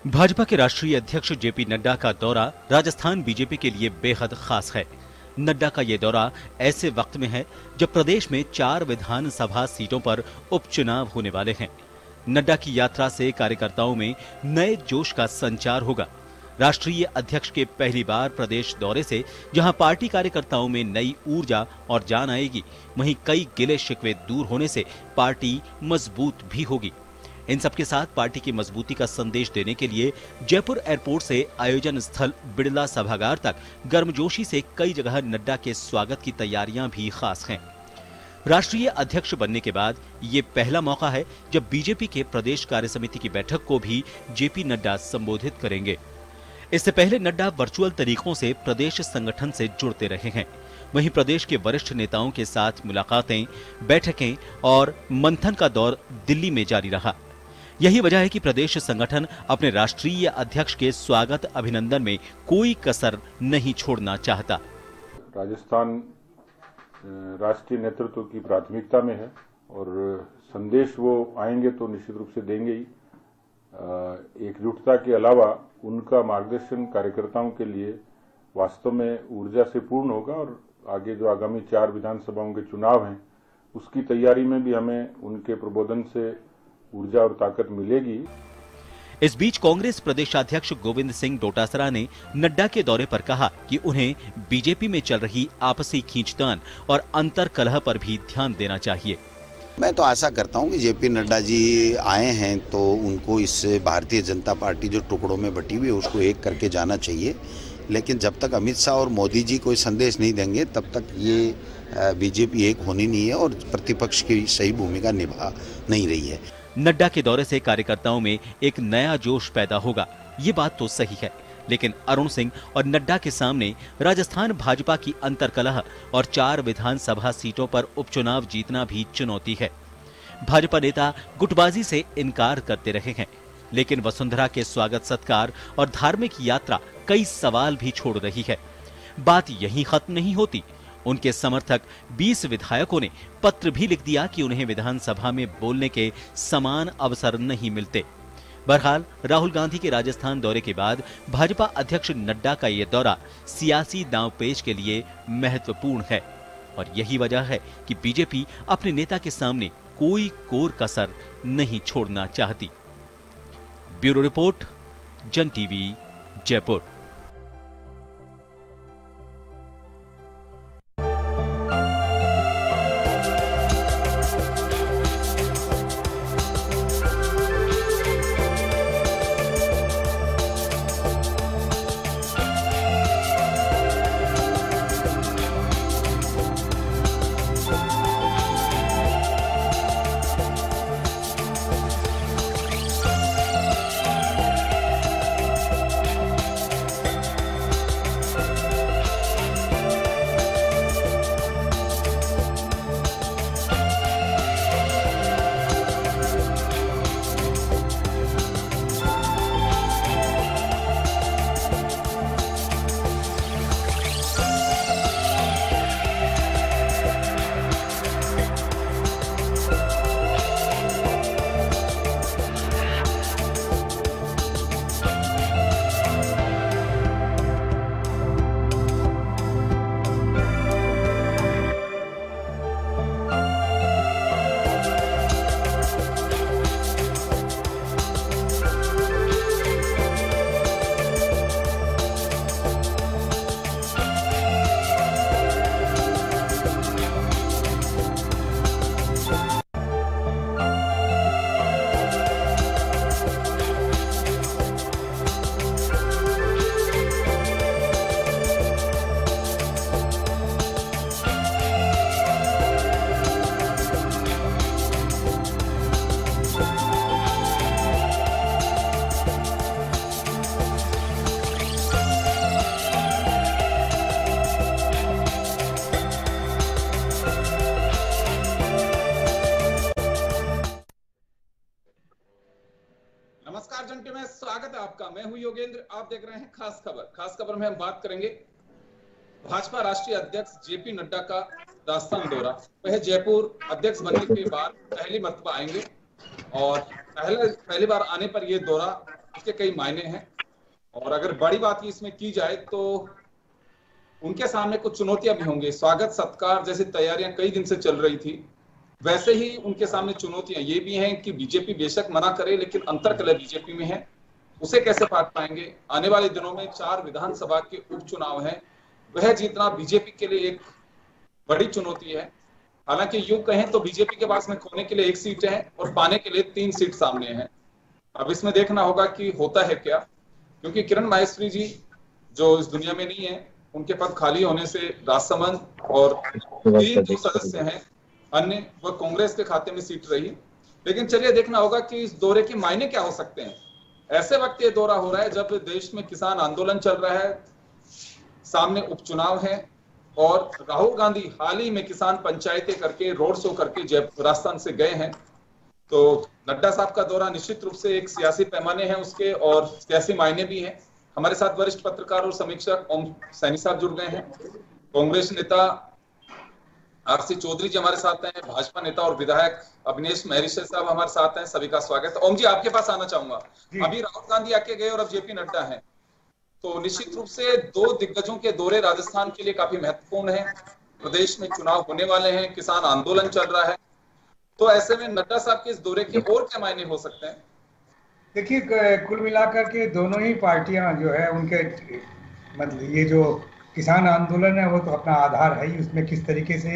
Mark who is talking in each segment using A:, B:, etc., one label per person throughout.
A: भाजपा के राष्ट्रीय अध्यक्ष जेपी नड्डा का दौरा राजस्थान बीजेपी के लिए बेहद खास है। नड्डा का ये दौरा ऐसे वक्त में है जब प्रदेश में 4 विधानसभा सीटों पर उपचुनाव होने वाले हैं। नड्डा की यात्रा से कार्यकर्ताओं में नए जोश का संचार होगा। राष्ट्रीय अध्यक्ष के पहली बार प्रदेश दौरे से जहां पार्टी कार्यकर्ताओं में नई ऊर्जा और जान आएगी, वहीं कई गिले शिकवे दूर होने से पार्टी मजबूत भी होगी। इन सबके साथ पार्टी की मजबूती का संदेश देने के लिए जयपुर एयरपोर्ट से आयोजन स्थल बिड़ला सभागार तक गर्मजोशी से कई जगह नड्डा के स्वागत की तैयारियां भी खास हैं। राष्ट्रीय अध्यक्ष बनने के बाद ये पहला मौका है जब बीजेपी के प्रदेश कार्यसमिति की बैठक को भी जेपी नड्डा संबोधित करेंगे। इससे पहले नड्डा वर्चुअल तरीकों से प्रदेश संगठन से जुड़ते रहे हैं। वहीं प्रदेश के वरिष्ठ नेताओं के साथ मुलाकातें, बैठकें और मंथन का दौर दिल्ली में जारी रहा। यही वजह है कि प्रदेश संगठन अपने राष्ट्रीय अध्यक्ष के स्वागत अभिनंदन में कोई कसर नहीं छोड़ना चाहता।
B: राजस्थान राष्ट्रीय नेतृत्व की प्राथमिकता में है और संदेश वो आएंगे तो निश्चित रूप से देंगे ही। एकजुटता के अलावा उनका मार्गदर्शन कार्यकर्ताओं के लिए वास्तव में ऊर्जा से पूर्ण होगा और आगे जो आगामी 4 विधानसभाओं के चुनाव हैं उसकी तैयारी में भी हमें उनके प्रबोधन से ऊर्जा और ताकत मिलेगी।
A: इस बीच कांग्रेस प्रदेशाध्यक्ष गोविंद सिंह डोटासरा ने नड्डा के दौरे पर कहा कि उन्हें बीजेपी में चल रही आपसी खींचतान और अंतर कलह पर भी ध्यान देना चाहिए।
C: मैं तो आशा करता हूं कि जेपी नड्डा जी आए हैं तो उनको इस भारतीय जनता पार्टी जो टुकड़ों में बटी हुई है उसको एक करके जाना चाहिए। लेकिन जब तक अमित शाह और मोदी जी कोई संदेश नहीं देंगे तब तक ये बीजेपी एक होनी नहीं है और प्रतिपक्ष की सही भूमिका निभा नहीं रही है।
A: नड्डा के दौरे से कार्यकर्ताओं में एक नया जोश पैदा होगा, ये बात तो सही है, लेकिन अरुण सिंह और नड्डा के सामने राजस्थान भाजपा की अंतर्कलह और 4 विधानसभा सीटों पर उपचुनाव जीतना भी चुनौती है। भाजपा नेता गुटबाजी से इनकार करते रहे हैं, लेकिन वसुंधरा के स्वागत सत्कार और धार्मिक यात्रा कई सवाल भी छोड़ रही है। बात यहीं खत्म नहीं होती। उनके समर्थक 20 विधायकों ने पत्र भी लिख दिया कि उन्हें विधानसभा में बोलने के समान अवसर नहीं मिलते। बहरहाल राहुल गांधी के राजस्थान दौरे के बाद भाजपा अध्यक्ष नड्डा का ये दौरा सियासी दांवपेच के लिए महत्वपूर्ण है और यही वजह है कि बीजेपी अपने नेता के सामने कोई कोर कसर नहीं छोड़ना चाहती। ब्यूरो रिपोर्ट, जन टीवी, जयपुर।
D: नमस्कार जन टीवी में स्वागत है आपका। मैं हूं योगेंद्र, आप देख रहे हैं खास खबर। खास खबर में हम बात करेंगे भाजपा राष्ट्रीय अध्यक्ष जेपी नड्डा का राजस्थान दौरा। वह जयपुर अध्यक्ष बनने के बाद पहली मर्तबा आएंगे और पहली बार आने पर यह दौरा के कई मायने हैं, और अगर बड़ी बात इसमें की जाए तो उनके सामने कुछ चुनौतियां भी होंगी। स्वागत सत्कार जैसी तैयारियां कई दिन से चल रही थी, वैसे ही उनके सामने चुनौतियां ये भी हैं कि बीजेपी बेशक मना करे लेकिन अंतर्कलह बीजेपी में है, उसे कैसे पाट पाएंगे। आने वाले दिनों में 4 विधानसभा के उपचुनाव हैं, वह जीतना बीजेपी के लिए एक बड़ी चुनौती है। हालांकि यूं कहें तो बीजेपी के पास में खोने के लिए 1 सीट है और पाने के लिए 3 सीट सामने है। अब इसमें देखना होगा कि होता है क्या, क्योंकि किरण माहेश्वरी जी जो इस दुनिया में नहीं है, उनके पद खाली होने से राजसमंद और 3 जो सदस्य हैं अन्य, वह कांग्रेस के खाते में सीट रही। लेकिन चलिए देखना होगा कि इस दौरे के मायने क्या हो सकते हैं। ऐसे वक्त ये दौरा हो रहा है जब देश में किसान आंदोलन चल रहा है, सामने उपचुनाव है, और राहुल गांधी हाल ही में किसान पंचायतें करके रोड शो करके जयपुर राजस्थान से गए हैं। तो नड्डा साहब का दौरा निश्चित रूप से एक सियासी पैमाने हैं उसके, और सियासी मायने भी हैं। हमारे साथ वरिष्ठ पत्रकार और समीक्षक ओम सैनी साहब जुड़ गए हैं, कांग्रेस नेता आरसी चौधरी जी हमारे साथ हैं, भाजपा नेता और विधायक अभिनेश महरिषि साहब हमारे साथ हैं। सभी का स्वागत है। ओम जी, आपके पास आना चाहूंगा। अभी राहुल गांधी आके गए और अब जेपी नड्डा हैं, तो निश्चित रूप से 2 दिग्गजों के दौरे राजस्थान के लिए काफी महत्वपूर्ण है। प्रदेश में चुनाव होने वाले हैं, किसान आंदोलन चल रहा है, तो ऐसे में नड्डा साहब के इस दौरे के और क्या मायने हो सकते हैं?
E: देखिए, कुल मिलाकर के दोनों ही पार्टियां जो है उनके मतलब ये जो किसान आंदोलन है वो तो अपना आधार है ही, उसमें किस तरीके से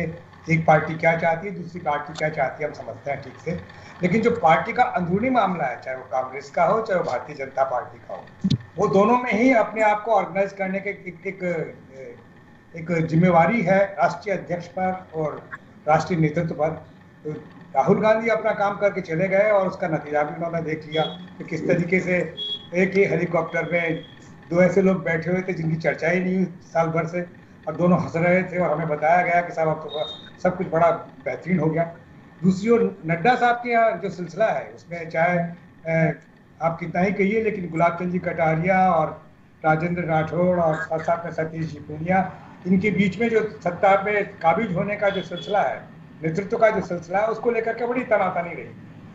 E: एक पार्टी क्या चाहती है, दूसरी पार्टी क्या चाहती है हम समझते हैं ठीक से। लेकिन जो पार्टी का अंदरूनी मामला है, चाहे वो कांग्रेस का हो चाहे वो भारतीय जनता पार्टी का हो, वो दोनों में ही अपने आप को ऑर्गेनाइज करने के एक जिम्मेवारी है राष्ट्रीय अध्यक्ष पर और राष्ट्रीय नेतृत्व पर। तो राहुल गांधी अपना काम करके चले गए और उसका नतीजा भी उन्होंने देख लिया कि किस तरीके से एक ही हेलीकॉप्टर में 2 ऐसे लोग बैठे हुए थे जिनकी चर्चा ही नहीं हुई साल भर से, और दोनों हंस रहे थे और हमें बताया गया कि साहब अब तो सब कुछ बड़ा बेहतरीन हो गया। दूसरी ओर नड्डा साहब के यहाँ जो सिलसिला है उसमें चाहे आप कितना ही कहिए, लेकिन गुलाब चंद जी कटारिया और राजेंद्र राठौड़ और साथ साथ में सतीश जी पूनिया, इनके बीच में जो सत्ता पे काबिज होने का जो सिलसिला है, नेतृत्व का जो सिलसिला है, उसको लेकर के बड़ी तनातनी रही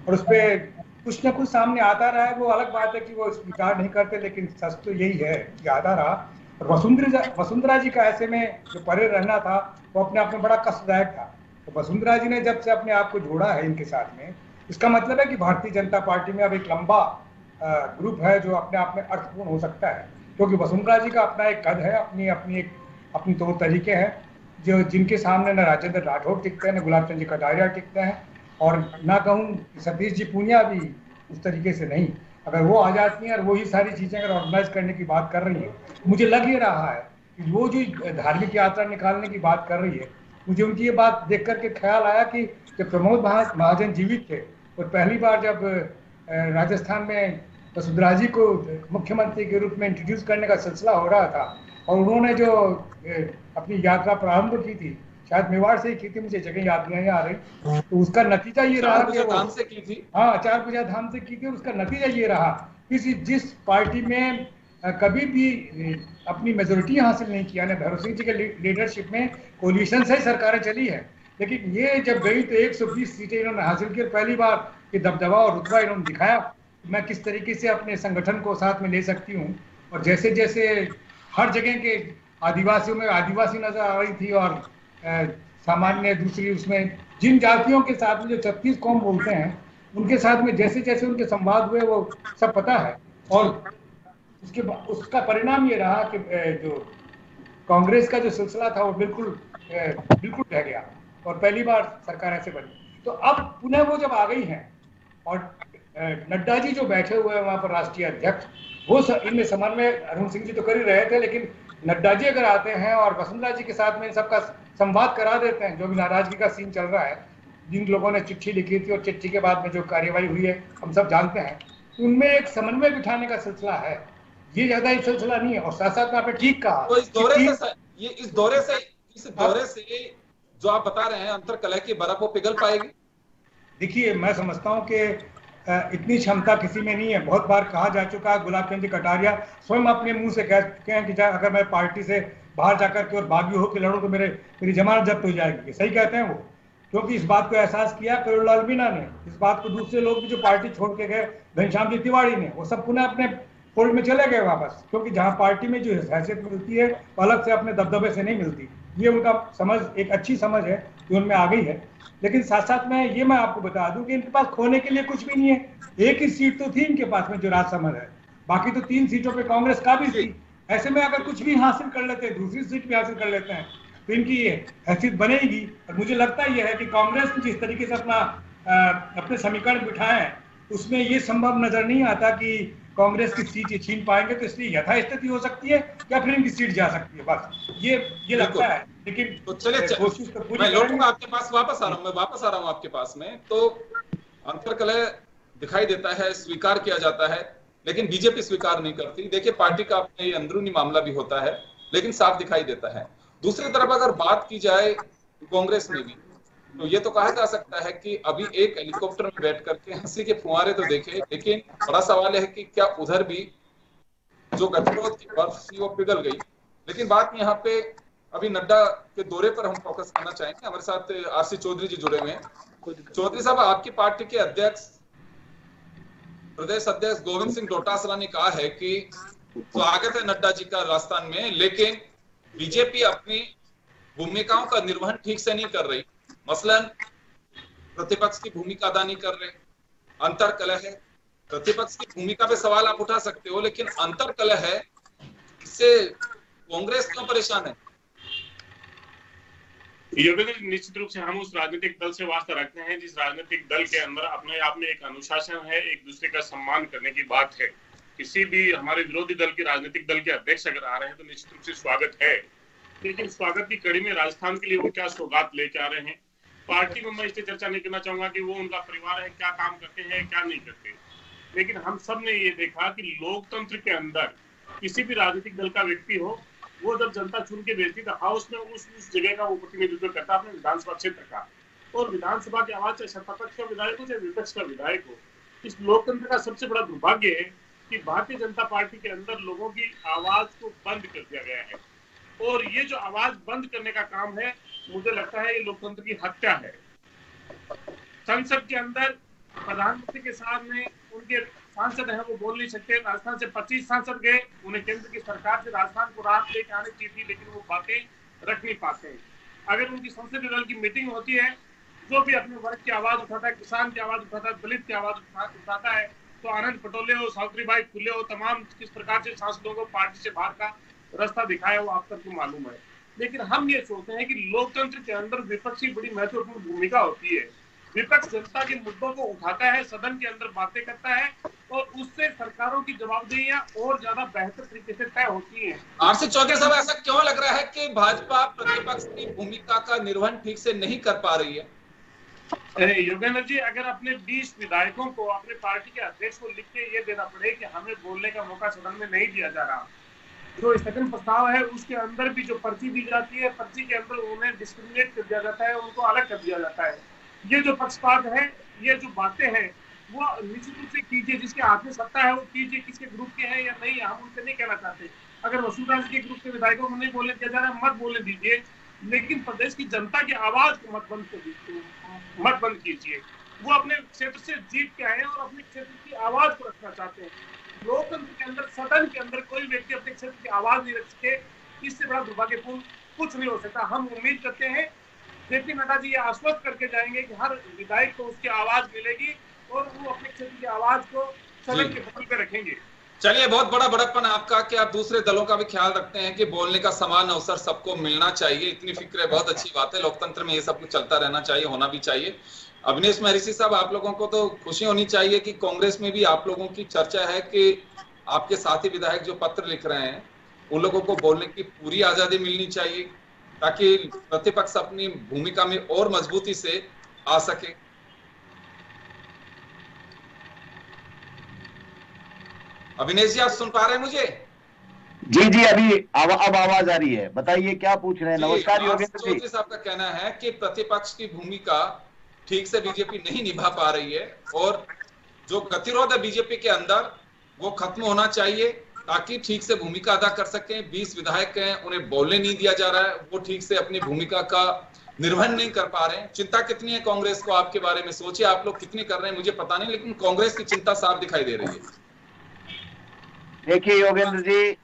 E: और उस पर कुछ न कुछ सामने आता रहा है। वो अलग बात है कि वो स्वीकार नहीं करते, लेकिन सच तो यही है कि आता रहा। और वसुंधरा जी का ऐसे में जो परे रहना था वो अपने आप में बड़ा कष्टदायक था। तो वसुंधरा जी ने जब से अपने आप को जोड़ा है इनके साथ में, इसका मतलब है कि भारतीय जनता पार्टी में अब एक लंबा ग्रुप है जो अपने आप में अर्थपूर्ण हो सकता है, क्योंकि वसुंधरा जी का अपना एक कद है, अपनी तौर तरीके हैं जो जिनके सामने न राजेंद्र राठौड़ टिकते हैं, न गुलाब चंद जी कटारिया टिकते हैं, और ना कहूँ सतीश जी पूनिया भी उस तरीके से नहीं। अगर वो आ जाती हैं और वही सारी चीज़ें अगर ऑर्गेनाइज करने की बात कर रही है, मुझे लग ये रहा है कि वो जो धार्मिक यात्रा निकालने की बात कर रही है, मुझे उनकी ये बात देख करके ख्याल आया कि जब प्रमोद महाजन जीवित थे और पहली बार जब राजस्थान में वसुंधरा जी को मुख्यमंत्री के रूप में इंट्रोड्यूस करने का सिलसिला हो रहा था और उन्होंने जो अपनी यात्रा प्रारंभ की थी, शायद मेवाड़ से ही की थी, मुझे जगह याद नहीं आ रही, तो उसका नतीजा ये रहा कि
D: धाम से की थी,
E: हाँ 4 पूजा धाम से की थी। उसका नतीजा ये रहा कि जिस पार्टी में कभी भी अपनी मेजोरिटी हासिल नहीं किया, भैरव सिंह जी के लीडरशिप में कोलिशन से ही सरकारें चली है, लेकिन ये जब गई तो 120 सीटें इन्होंने हासिल की। पहली बार ये दबदबा और रुतबा इन्होंने दिखाया मैं किस तरीके से अपने संगठन को साथ में ले सकती हूँ। और जैसे जैसे हर जगह के आदिवासियों में आदिवासी नजर आ रही थी और सामान्य दूसरी उसमें जिन जातियों के साथ में जो 36 कौम बोलते हैं उनके साथ में जैसे जैसे उनके संवाद हुए वो सब पता है। और उसका परिणाम ये रहा कि जो कांग्रेस का जो सिलसिला था वो बिल्कुल रह गया और पहली बार सरकार ऐसे बनी। तो अब पुनः वो जब आ गई हैं और नड्डा जी जो बैठे हुए हैं वहां पर राष्ट्रीय अध्यक्ष, वो इनमें समन्वय अरुण सिंह जी तो कर ही रहे थे, लेकिन नड्डा जी अगर आते हैं और वसुंधरा जी के साथ में इन सबका संवाद करा देते हैं, जो भी नाराजगी का सीन चल रहा है, जिन लोगों ने चिट्ठी लिखी थी और चिट्ठी के बाद में जो कार्यवाही हुई है हम सब जानते हैं, उनमें एक समन्वय बिठाने का सिलसिला है, ये ज्यादा ही सिलसिला नहीं है। और साथ साथ में आपने ठीक कहा,
D: तो इस दौरे से जो आप बता रहे हैं अंतर कलह की बर्फ वो पिघल पाएगी?
E: देखिए, मैं समझता हूँ कि इतनी क्षमता किसी में नहीं है। बहुत बार कहा जा चुका है, गुलाब चंद कटारिया स्वयं अपने मुंह से कह चुके हैं कि अगर मैं पार्टी से बाहर जाकर के और बागी होकर लड़ूं तो मेरी जमानत जब्त हो जाएगी। सही कहते हैं वो। क्योंकि इस बात को एहसास किया करोड़लाल मीणा ने, इस बात को दूसरे लोग भी जो पार्टी छोड़ के गए, घनश्याम जी तिवारी ने, वो सब पुनः अपने फोल्ड में चले गए वापस, क्योंकि जहां पार्टी में जो हैसियत मिलती है वो अलग से अपने दबदबे से नहीं मिलती। ये उनका समझ, एक अच्छी समझ है जो उनमें आ गई है। लेकिन साथ साथ में ये मैं आपको बता दूं कि इनके पास खोने के लिए कुछ भी नहीं है। एक ही सीट तो थी इनके पास में जो राजसमंद है, बाकी तो 3 सीटों पे कांग्रेस काबिज थी। ऐसे में अगर कुछ भी हासिल कर लेते हैं, दूसरी सीट भी हासिल कर लेते हैं, तो इनकी ये हैसियत बनेगी। और मुझे लगता है है कि कांग्रेस ने जिस तरीके से अपने समीकरण बिठाए हैं, उसमें ये संभव नजर नहीं आता कि कांग्रेस की सीट ये छीन पाएंगे। तो इसलिए यथास्थिति हो सकती है या फिर इनकी सीट जा सकती है, बस ये लगता है। लेकिन
D: तो चलिए
E: कोशिश तो पूरी
D: मैं लौटूंगा आपके पास, वापस आ रहा हूँ आपके पास में। तो अंतर्कलह दिखाई देता है, स्वीकार किया जाता है, लेकिन बीजेपी स्वीकार नहीं करती। देखिए पार्टी का अपना ये अंदरूनी मामला भी होता है, लेकिन साफ दिखाई देता है। दूसरी तरफ अगर बात की जाए कांग्रेस में भी, तो ये तो कहा जा सकता है कि अभी एक हेलीकॉप्टर में बैठ करके हंसी के फुहारे तो देखे, लेकिन बड़ा सवाल है कि क्या उधर भी जो गतिरोध की बर्फ थी वो पिघल गई। लेकिन बात यहाँ पे अभी नड्डा के दौरे पर हम फोकस करना चाहेंगे। हमारे साथ आरसी चौधरी जी जुड़े हुए हैं। चौधरी साहब, आपकी पार्टी के अध्यक्ष, प्रदेश अध्यक्ष गोविंद सिंह डोटासरा ने कहा है कि स्वागत है नड्डा जी का राजस्थान में, लेकिन बीजेपी अपनी भूमिकाओं का निर्वहन ठीक से नहीं कर रही। मसलन प्रतिपक्ष की भूमिका अदा नहीं कर रहे, अंतर्कलह है। प्रतिपक्ष की भूमिका पे सवाल आप उठा सकते हो, लेकिन अंतर्कलह है, इससे कांग्रेस क्यों परेशान है?
F: योगेंद्र, निश्चित रूप से हम उस राजनीतिक दल से वास्ता रखते हैं जिस राजनीतिक दल के अंदर अपने आप में एक अनुशासन है, एक दूसरे का सम्मान करने की बात है। किसी भी हमारे विरोधी दल के राजनीतिक दल के अध्यक्ष अगर आ रहे हैं तो निश्चित रूप से स्वागत है, लेकिन स्वागत की कड़ी में राजस्थान के लिए वो क्या सौगात लेके आ रहे हैं, पार्टी में मैं इससे चर्चा नहीं करना चाहूंगा कि वो उनका परिवार है, क्या काम करते हैं क्या नहीं करते। लेकिन हम सब ने ये देखा कि लोकतंत्र के अंदर किसी भी राजनीतिक दल का व्यक्ति हो, वो जब जनता चुन के भेजती तो हाउस में उस जगह का वो प्रतिनिधित्व करता अपने विधानसभा क्षेत्र का, और विधानसभा की आवाज चाहे सत्तापक्ष का विधायक हो चाहे विपक्ष का विधायक हो। इस लोकतंत्र का सबसे बड़ा दुर्भाग्य है कि भारतीय जनता पार्टी के अंदर लोगों की आवाज को बंद कर दिया गया है, और ये जो आवाज बंद करने का काम है, मुझे लगता है ये लोकतंत्र की हत्या है। संसद के अंदर प्रधानमंत्री के सामने उनके सांसद हैं, वो बोल नहीं सकते। राजस्थान से 25 सांसद गए, उन्हें केंद्र की सरकार से राजस्थान को राहत लेके आने चाहिए थी, लेकिन वो बातें रख नहीं पाते। अगर उनकी संसदीय दल की मीटिंग होती है, जो भी अपने वर्ग की आवाज उठाता है, किसान की आवाज उठाता है, दलित की आवाज उठाता है, तो आनंद पटोले हो, सावित्रीबाई फुले हो, तमाम किस प्रकार से सांसदों को पार्टी से बाहर का रास्ता दिखाया वो आप सबको मालूम है। लेकिन हम ये सोचते हैं कि लोकतंत्र के अंदर विपक्ष की बड़ी महत्वपूर्ण भूमिका होती है। विपक्ष जनता के मुद्दों को उठाता है, सदन के अंदर बातें करता है, और उससे सरकारों की जवाबदेहियां और ज्यादा बेहतर तरीके से तय होती हैं।
D: आरसी चौधरी साहब, ऐसा क्यों लग रहा है कि भाजपा प्रतिपक्ष की भूमिका का निर्वहन ठीक से नहीं कर पा रही है?
F: योगेंद्र जी, अगर अपने 20 विधायकों को अपने पार्टी के अध्यक्ष को लिख के ये देना पड़े कि हमें बोलने का मौका सदन में नहीं दिया जा रहा, जो स्थगन प्रस्ताव है उसके अंदर भी जो पर्ची दी जाती है, पर्ची के अंदर उन्हें डिस्क्रिमिनेट कर दिया जाता है, उनको अलग कर दिया जाता है। ये जो पक्षपात है, ये जो बातें हैं, वो निश्चित रूप से कीजिए, जिसके हाथ में सत्ता है वो कीजिए। किसके ग्रुप के हैं या नहीं, हम उनसे नहीं कहना चाहते। अगर वसुंधरा जी के ग्रुप के विधायकों को नहीं बोलने दिया जा रहा है, मत बोलने दीजिए, लेकिन प्रदेश की जनता की आवाज को मत बंद कीजिए। वो अपने क्षेत्र से जीत के आए और अपने क्षेत्र की आवाज को रखना चाहते हैं। लोकतंत्र के अंदर, सदन के अंदर कोई व्यक्ति अपने क्षेत्र की आवाज नहीं रख सके, इससे बड़ा दुर्भाग्यपूर्ण कुछ नहीं हो सकता। हम उम्मीद करते हैं जेपी नड्डा जी ये आश्वस्त करके जाएंगे कि हर विधायक को उसकी आवाज मिलेगी और वो अपने क्षेत्र की आवाज को सदन के पटल पे रखेंगे।
D: चलिए, बहुत बड़ा बड़प्पन आपका कि आप दूसरे दलों का भी ख्याल रखते हैं कि बोलने का समान अवसर सबको मिलना चाहिए। इतनी फिक्र है, बहुत अच्छी बात है। लोकतंत्र में ये सब कुछ चलता रहना चाहिए, होना भी चाहिए। अविनेश महर्षि साहब, आप लोगों को तो खुशी होनी चाहिए कि कांग्रेस में भी आप लोगों की चर्चा है कि आपके साथी विधायक जो पत्र लिख रहे हैं, उन लोगों को बोलने की पूरी आजादी मिलनी चाहिए, ताकि प्रतिपक्ष अपनी भूमिका में और मजबूती से आ सके। अविनेश जी, आप सुन पा रहे हैं मुझे?
G: जी, अभी अब आवाज आ रही है। बताइए क्या पूछ रहे हैं। नमस्कार योगेंद्र जी।
D: चौधरी साहब का कहना है कि प्रतिपक्ष की भूमिका ठीक से बीजेपी नहीं निभा पा रही है, और जो गतिरोध है बीजेपी के अंदर वो खत्म होना चाहिए, ताकि ठीक से भूमिका अदा कर सकें। 20 विधायक हैं, उन्हें बोलने नहीं दिया जा रहा है, वो ठीक से अपनी भूमिका का निर्वहन नहीं कर पा रहे हैं। चिंता कितनी है कांग्रेस को आपके बारे में, सोचिए आप लोग कितनी कर रहे हैं मुझे पता नहीं, लेकिन कांग्रेस की चिंता साफ दिखाई दे रही है।
G: देखिए योगेंद्र जी,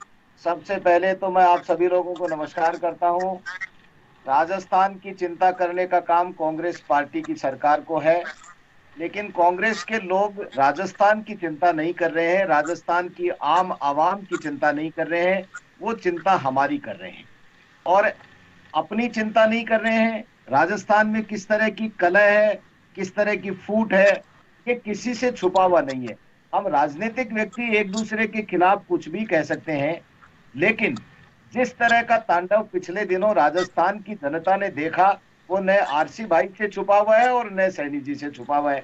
G: सबसे पहले तो मैं आप सभी लोगों को नमस्कार करता हूं। राजस्थान की चिंता करने का काम कांग्रेस पार्टी की सरकार को है, लेकिन कांग्रेस के लोग राजस्थान की चिंता नहीं कर रहे हैं, राजस्थान की आम आवाम की चिंता नहीं कर रहे हैं, वो चिंता हमारी कर रहे हैं। और अपनी चिंता नहीं कर रहे हैं, राजस्थान में किस तरह की कलह है, किस तरह की फूट है, ये किसी से छुपा हुआ नहीं है। हम राजनीतिक व्यक्ति एक दूसरे के खिलाफ कुछ भी कह सकते हैं, लेकिन जिस तरह का तांडव पिछले दिनों राजस्थान की जनता ने देखा, वो न आरसी भाई से छुपा हुआ है और न सैनी जी से छुपा हुआ है।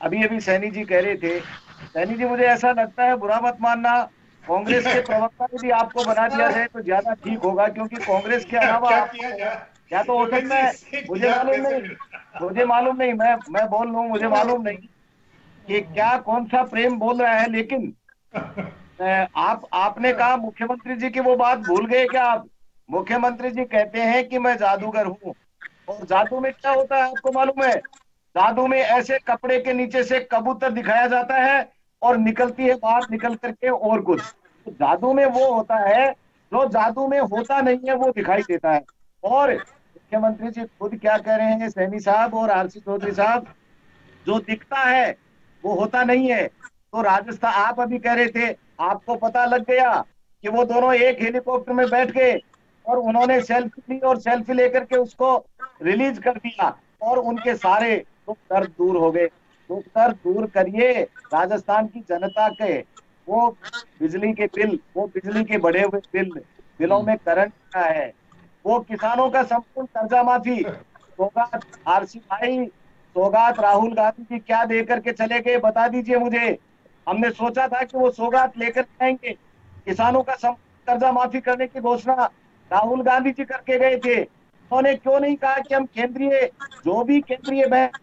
G: अभी अभी सैनी जी कह रहे थे, सैनी जी मुझे ऐसा लगता है, बुरा मत मानना, कांग्रेस के प्रवक्ता ने भी आपको बना दिया जाए तो ज्यादा ठीक होगा, क्योंकि कांग्रेस के अलावा क्या तो हो सकता है, मुझे मालूम नहीं, मैं बोल लूं, मुझे मालूम नहीं कि क्या कौन सा प्रेम बोल रहा है, लेकिन आपने कहा मुख्यमंत्री जी की वो बात भूल गए क्या आप? मुख्यमंत्री जी कहते हैं कि मैं जादूगर हूं, और जादू में क्या होता है आपको मालूम है? जादू में ऐसे कपड़े के नीचे से कबूतर दिखाया जाता है और निकलती है बाहर निकल करके और कुछ। तो जादू में वो होता है जो जादू में होता नहीं है, वो दिखाई देता है। और मुख्यमंत्री जी खुद क्या कह रहे हैं, सैनी साहब और आरसी चौधरी साहब, जो दिखता है वो होता नहीं है। तो राजस्थान, आप अभी कह रहे थे, आपको पता लग गया कि वो दोनों एक हेलीकॉप्टर में बैठ गए और उन्होंने सेल्फी ली और सेल्फी लेकर के उसको रिलीज कर दिया और उनके सारे दुख दर्द दूर हो गए। दुख दर्द दूर करिए, राजस्थान की जनता के वो बिजली के बिल, वो बिजली के बढ़े हुए बिलों में करंट क्या है, वो किसानों का संपूर्ण कर्जा माफी, सौगात आरसी भाई, सौगात राहुल गांधी जी क्या दे करके चले गए, बता दीजिए मुझे। हमने सोचा था कि वो सौगात लेकर आएंगे, किसानों का कर्जा माफी करने की घोषणा राहुल गांधी जी करके गए थे। उन्होंने क्यों नहीं कहा कि हम केंद्रीय, जो भी केंद्रीय बैंक,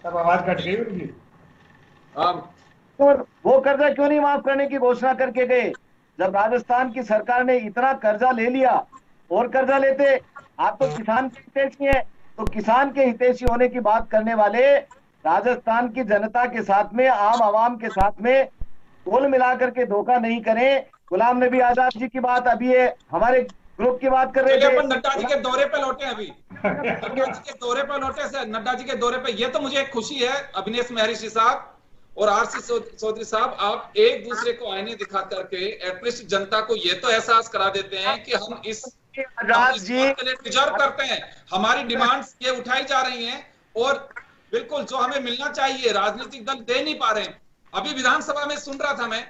E: सब आवाज कट गई उनकी,
G: और वो कर्जा क्यों नहीं माफ करने की घोषणा करके गए? जब राजस्थान की सरकार ने इतना कर्जा ले लिया, और कर्जा लेते, आप तो किसान के हितैषी हैं, तो किसान के हितैषी होने की बात करने वाले राजस्थान की जनता के साथ में, आम आवाम के साथ में कुल मिलाकर के धोखा नहीं करें। गुलाम नबी आजाद जी की बात, अभी ये हमारे ग्रुप की बात कर रहे थे,
D: अपन नड्डा जी के दौरे पे लौटे, अभी नड्डा जी के दौरे पे लौटे से, नड्डा जी के दौरे पे, ये तो मुझे एक खुशी है अभिनेश महर्षि साहब और आरसी चौधरी साहब, आप एक दूसरे को आईने दिखा करके एटलीस्ट जनता को ये तो एहसास करा देते हैं कि हम इस डिजर्व करते हैं, हमारी डिमांड्स ये उठाई जा रही हैं और बिल्कुल जो हमें मिलना चाहिए राजनीतिक दल दे नहीं पा रहे हैं। अभी विधानसभा में सुन रहा था मैं,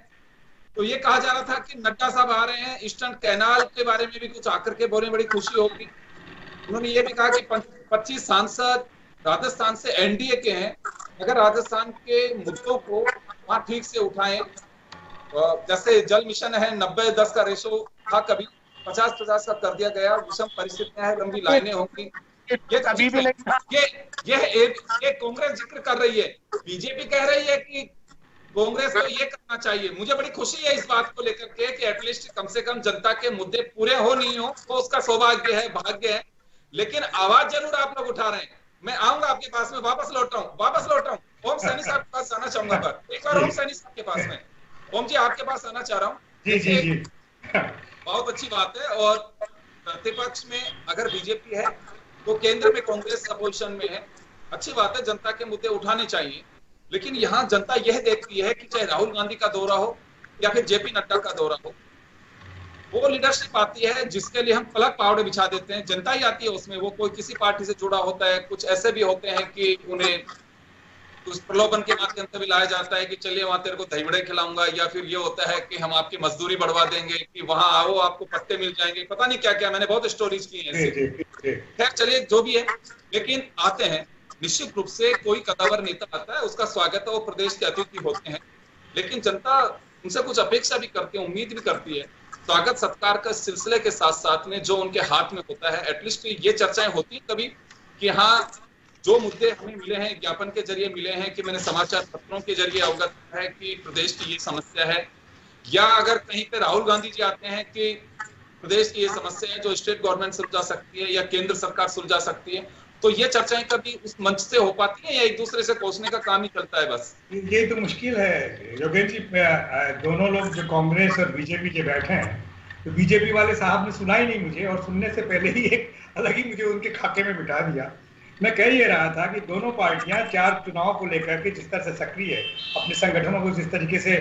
D: तो ये कहा जा रहा था कि नड्डा साहब आ रहे हैं, ईस्टर्न कैनाल के बारे में भी कुछ आकर के बोले, बड़ी खुशी होगी। उन्होंने ये भी कहा कि 25 सांसद राजस्थान से एनडीए के हैं, अगर राजस्थान के मुद्दों को वहां ठीक से उठाएं, जैसे जल मिशन है 90-10 का रेशो था, कभी 50-50 का कर दिया गया, विषम परिस्थितियां हैं, लंबी लाइनें होंगी, ये कभी भी नहीं था। ये कांग्रेस जिक्र कर रही है, बीजेपी कह रही है कि कांग्रेस को ये करना चाहिए। मुझे बड़ी खुशी है इस बात को लेकर के कि एटलीस्ट कम से कम जनता के मुद्दे पूरे हो नहीं हो तो उसका सौभाग्य है, भाग्य है, लेकिन आवाज जरूर आप लोग उठा रहे हैं। मैं आऊंगा आपके पास में, वापस लौट रहा हूँ ओम सैनी साहब के पास आना चाहूंगा, पर एक बार ओम सैनी साहब के पास में, ओम जी आपके पास आना चाह रहा हूँ। बहुत अच्छी बात है, और प्रतिपक्ष में अगर बीजेपी है तो केंद्र में कांग्रेस अपोजिशन में है, अच्छी बात है, जनता के मुद्दे उठाने चाहिए। लेकिन यहाँ जनता यह देखती है कि चाहे राहुल गांधी का दौरा हो या फिर जेपी नड्डा का दौरा हो, वो लीडरशिप आती है जिसके लिए हम पलक पावड़े बिछा देते हैं, जनता ही आती है उसमें, वो कोई किसी पार्टी से जुड़ा होता है, कुछ ऐसे भी होते हैं कि उन्हें उस प्रलोभन के माध्यम से भी लाया जाता है कि चलिए वहां तेरे को दही बड़े खिलाऊंगा, या फिर ये होता है कि हम आपकी मजदूरी बढ़वा देंगे, कि वहां आओ आपको पट्टे मिल जाएंगे, पता नहीं क्या क्या, मैंने बहुत स्टोरीज की हैं। खैर चलिए जो भी है, लेकिन आते हैं, निश्चित रूप से कोई कदावर नेता आता है, उसका स्वागत है, वो प्रदेश के अतिथि होते हैं, लेकिन जनता उनसे कुछ अपेक्षा भी करती है, उम्मीद भी करती है। स्वागत सत्कार का सिलसिले के साथ साथ में जो उनके हाथ में होता है, एटलीस्ट ये चर्चाएं होती है कभी कि हाँ जो मुद्दे हमें मिले हैं, ज्ञापन के जरिए मिले हैं, कि मैंने समाचार पत्रों के जरिए अवगत है कि प्रदेश की ये समस्या है, या अगर कहीं पे राहुल गांधी जी आते हैं कि प्रदेश की ये समस्या है जो स्टेट गवर्नमेंट सुलझा सकती है या केंद्र सरकार सुलझा सकती है, तो ये चर्चाएं कभी उस मंच से हो पाती है या एक दूसरे से कोसने का काम ही चलता है बस?
E: ये तो मुश्किल है योगेंद्र जी। दोनों लोग जो कांग्रेस और बीजेपी के बैठे हैं, तो बीजेपी वाले साहब ने सुना ही नहीं मुझे, और सुनने से पहले ही एक अलग ही मुझे उनके खाके में बिठा दिया। मैं कह ये रहा था कि दोनों पार्टियां 4 चुनाव को लेकर के जिस तरह से सक्रिय है, अपने संगठनों को जिस तरीके से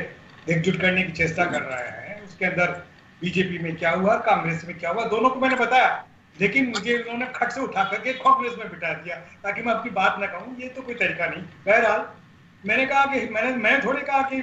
E: एकजुट करने की चेष्टा कर रहे हैं, उसके अंदर बीजेपी में क्या हुआ, कांग्रेस में क्या हुआ, दोनों को मैंने बताया, लेकिन मुझे उन्होंने खट से उठा करके कांग्रेस में बिठा दिया ताकि मैं आपकी बात न कहूं। ये तो कोई तरीका नहीं। बहरहाल मैंने कहा कि मैंने थोड़े कहा कि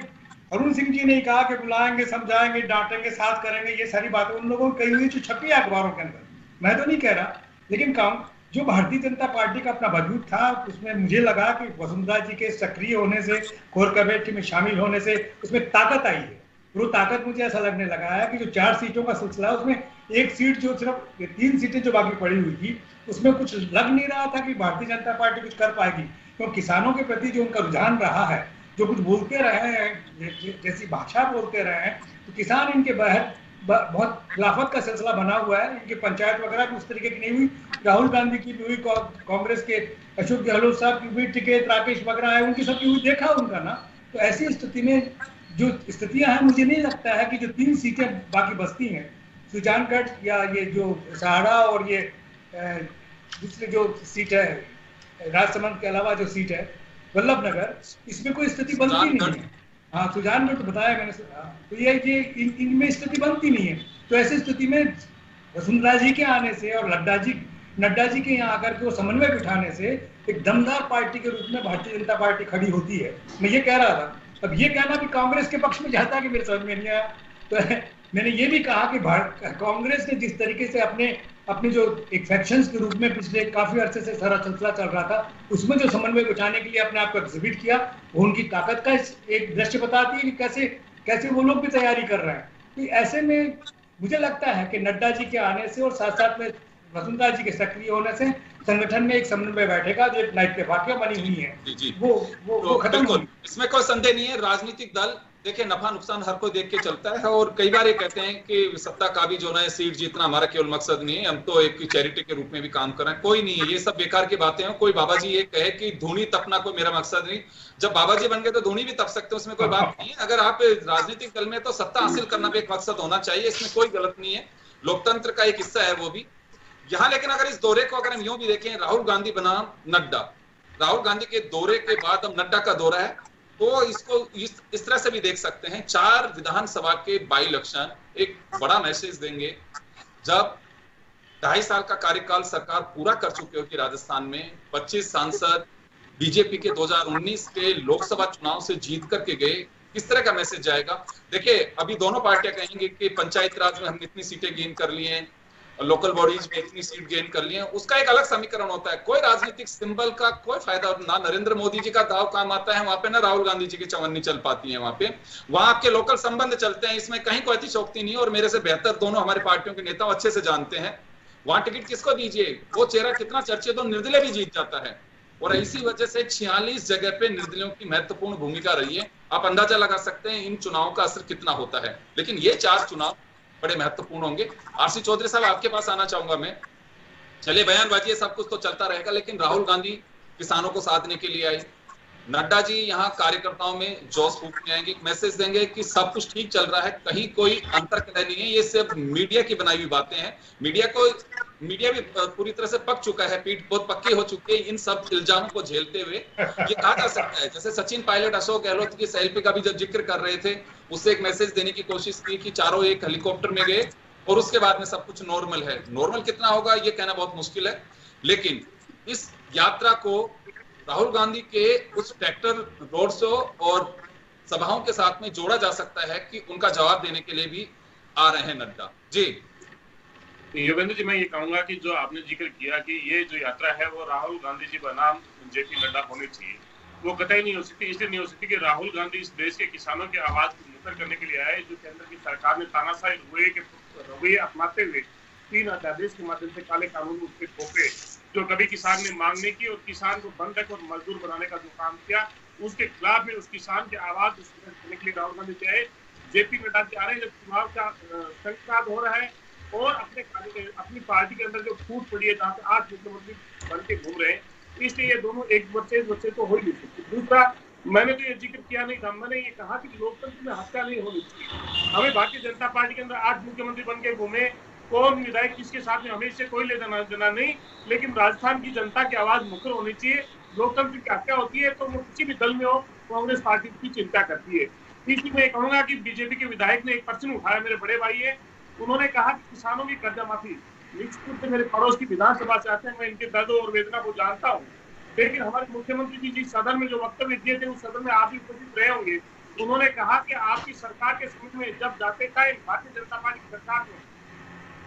E: अरुण सिंह जी ने ही कहा कि बुलाएंगे, समझाएंगे, डांटेंगे, साथ करेंगे, ये सारी बातें उन लोगों की कही हुई जो छपी है अखबारों के अंदर, मैं तो नहीं कह रहा। लेकिन काम जो भारतीय जनता पार्टी का अपना वजूद था, उसमें मुझे लगा कि वसुंधरा जी के सक्रिय होने से, कोर कमेटी में शामिल होने से उसमें ताकत आई है। वो ताकत मुझे ऐसा लगने लगा है कि जो 4 सीटों का सिलसिला, उसमें एक सीट जो सिर्फ 3 सीटें जो बाकी पड़ी हुई थी, उसमें कुछ लग नहीं रहा था कि भारतीय जनता पार्टी कुछ कर पाएगी, क्योंकि किसानों के प्रति जो उनका रुझान रहा है, जो कुछ बोलते रहे हैं, जैसी भाषा बोलते रहे हैं, तो किसान इनके बहुत खिलाफत का सिलसिला बना हुआ है। इनकी पंचायत वगैरह भी उस तरीके की नहीं हुई। राहुल गांधी की भी हुई, कांग्रेस के अशोक गहलोत साहब की भी टिकट, राकेश वगैरह है, उनकी सबकी हुई, देखा उनका ना। तो ऐसी स्थिति में जो स्थितियां हैं, मुझे नहीं लगता है कि जो 3 सीटें बाकी बचती हैं, सुजानगढ़ या ये जो सहाड़ा और ये दूसरी जो सीट है राजसमंद के अलावा जो सीट है वल्लभनगर, इसमें कोई स्थिति बनती नहीं है। हाँ, सुजानगढ़ तो बताया मैंने। तो ये इनमें स्थिति बनती नहीं है। तो ऐसी स्थिति में वसुंधरा जी के आने से और नड्डा जी के यहाँ आकर के वो समन्वय बिठाने से एक दमदार पार्टी के रूप में भारतीय जनता पार्टी खड़ी होती है। मैं ये कह रहा था। अब ये कहना भी कांग्रेस के पक्ष में जाता है कि मेरे समझ में नहीं आया। तो मैंने ये भी कहा कि कांग्रेस ने जिस तरीके से अपने जो एक फैक्शंस के रूप में पिछले काफी अरसे से सारा सिलसिला चल रहा था, उसमें जो समन्वय बिठाने के लिए अपने आप को एग्जिबिट किया, वो उनकी ताकत का एक दृश्य बताती है कि कैसे वो लोग भी तैयारी कर रहे हैं। तो ऐसे में मुझे लगता है कि नड्डा जी के आने से और साथ साथ में वसुंधरा जी के सक्रिय होने से संगठन में एक समन्वय बैठेगा, जो एक नाइट के वाक्य बनी हुई है, वो खत्म होगी।
D: इसमें कोई संदेह नहीं है। राजनीतिक दल देखिए, नफा नुकसान हर कोई देख के चलता है, और कई बार ये कहते हैं कि सत्ता काबिज होना है, सीट जीतना हमारा केवल मकसद नहीं है, हम तो एक चैरिटी के रूप में भी काम कर रहे हैं। कोई नहीं है, ये सब बेकार की बातें हैं। कोई बाबा जी ये कहे कि धूनी तपना कोई मेरा मकसद नहीं, जब बाबा जी बन गए तो धूनी भी तप सकते हैं, उसमें कोई बात नहीं है। अगर आप राजनीतिक दल में तो सत्ता हासिल करना भी एक मकसद होना चाहिए, इसमें कोई गलत नहीं है, लोकतंत्र का एक हिस्सा है वो भी यहाँ। लेकिन अगर इस दौरे को अगर हम यूं भी देखें, राहुल गांधी बनाम नड्डा, राहुल गांधी के दौरे के बाद अब नड्डा का दौरा है, तो इसको इस तरह से भी देख सकते हैं। 4 विधानसभा के बाई इलेक्शन एक बड़ा मैसेज देंगे। जब 2.5 साल का कार्यकाल सरकार पूरा कर चुकी होगी राजस्थान में, 25 सांसद बीजेपी के 2019 के लोकसभा चुनाव से जीत करके गए, किस तरह का मैसेज जाएगा? देखिए, अभी दोनों पार्टियां कहेंगे कि पंचायत राज में हम इतनी सीटें गेन कर लिए हैं, लोकल बॉडीज में इतनी सीट गेन कर लिए हैं, उसका एक अलग समीकरण होता है। कोई राजनीतिक सिंबल का कोई फायदा ना नरेंद्र मोदी जी का दाव काम आता है वहां पे, ना राहुल गांधी जी की चवन्नी चल पाती है वहां पे। वहां आपके लोकल संबंध चलते हैं, इसमें कहीं कोई अतिशयोक्ति नहीं है, और मेरे से बेहतर दोनों हमारी पार्टियों के नेता अच्छे से जानते हैं वहां टिकट किसको दीजिए, वो चेहरा कितना चर्चित तो निर्दलीय भी जीत जाता है। और इसी वजह से 46 जगह पे निर्दलियों की महत्वपूर्ण भूमिका रही है। आप अंदाजा लगा सकते हैं इन चुनावों का असर कितना होता है। लेकिन ये 4 चुनाव बड़े महत्वपूर्ण होंगे। आरसी चौधरी साहब, आपके पास आना चाहूंगा मैं। चलिए, बयानबाजी सब कुछ तो चलता रहेगा, लेकिन राहुल गांधी किसानों को साधने के लिए आए, नड्डा जी यहाँ कार्यकर्ताओं में जोश फूकने आएंगे, मैसेज देंगे कि सब कुछ ठीक चल रहा है, कहीं कोई अंतर्कलह नहीं है, ये सिर्फ मीडिया की बनाई हुई बातें हैं। मीडिया भी पूरी तरह से पक चुका है, पीठ बहुत पक्की हो चुकी है इन सब इल्जामों को झेलते हुए। ये कहा जा सकता है, जैसे सचिन पायलट अशोक गहलोत की सेल्फी का भी जब जिक्र कर रहे थे, उससे एक मैसेज देने की कोशिश की कि चारों एक हेलीकॉप्टर में गए और उसके बाद में सब कुछ नॉर्मल है। नॉर्मल कितना होगा ये कहना बहुत मुश्किल है, लेकिन इस यात्रा को राहुल गांधी के उस ट्रैक्टर रोड शो और सभाओं के साथ में जोड़ा जा सकता है कि उनका जवाब देने के लिए भी आ रहे हैं नड्डा जी।
F: योगेंद्र जी, मैं ये कहूंगा कि जो आपने जिक्र किया कि ये जो यात्रा है वो राहुल गांधी जी बनाम जेपी नड्डा होनी चाहिए, वो कतई नहीं हो सकती। इसलिए नहीं हो सकती कि राहुल गांधी इस देश के किसानों की आवाज को मुखर करने के लिए आए, जो केंद्र की सरकार ने तानाशाही रवैये अपनाते हुए 3 अध्यादेश के माध्यम से काले कानून उसके थोपे, जो कभी किसान ने मांग नहीं की, और किसान को बंधक और मजदूर बनाने का जो काम किया, उसके खिलाफ में उस किसान की आवाज करने के लिए राहुल गांधी चाहे जेपी नड्डा जी आ रहे हैं। जब चुनाव का संकाद हो रहा है, और अपनी पार्टी के अंदर जो फूट पड़ी है, जहाँ पे 8 मुख्यमंत्री बन के घूम रहे हैं, इसलिए ये दोनों एक बच्चे तो हो ही नहीं सकते। दूसरा, मैंने तो ये जिक्र किया नहीं था, मैंने ये कहा कि लोकतंत्र में हत्या नहीं होनी चाहिए। हमें भारतीय जनता पार्टी के अंदर 8 मुख्यमंत्री बन के घूमे, कौन विधायक किसके साथ में, हमें इससे कोई लेना देना नहीं, लेकिन राजस्थान की जनता की आवाज मुखर होनी चाहिए। लोकतंत्र की हत्या होती है तो वो किसी भी दल में हो, कांग्रेस पार्टी की चिंता करती है। इसी में कहूंगा कि बीजेपी के विधायक ने एक प्रश्न उठाया, मेरे बड़े भाई है, उन्होंने कहा कि किसानों की कर्जा माफी, निश्चित रूप से मेरे पड़ोस की विधानसभा से आते हैं, मैं इनके दर्द और वेदना को जानता हूँ, लेकिन हमारे मुख्यमंत्री जी जिस सदन में जो वक्तव्य दिए थे, उस सदन में आप भी उपस्थित रहे होंगे। उन्होंने कहा कि आपकी सरकार के समय में जब जाते टाइम भारतीय जनता पार्टी की सरकार ने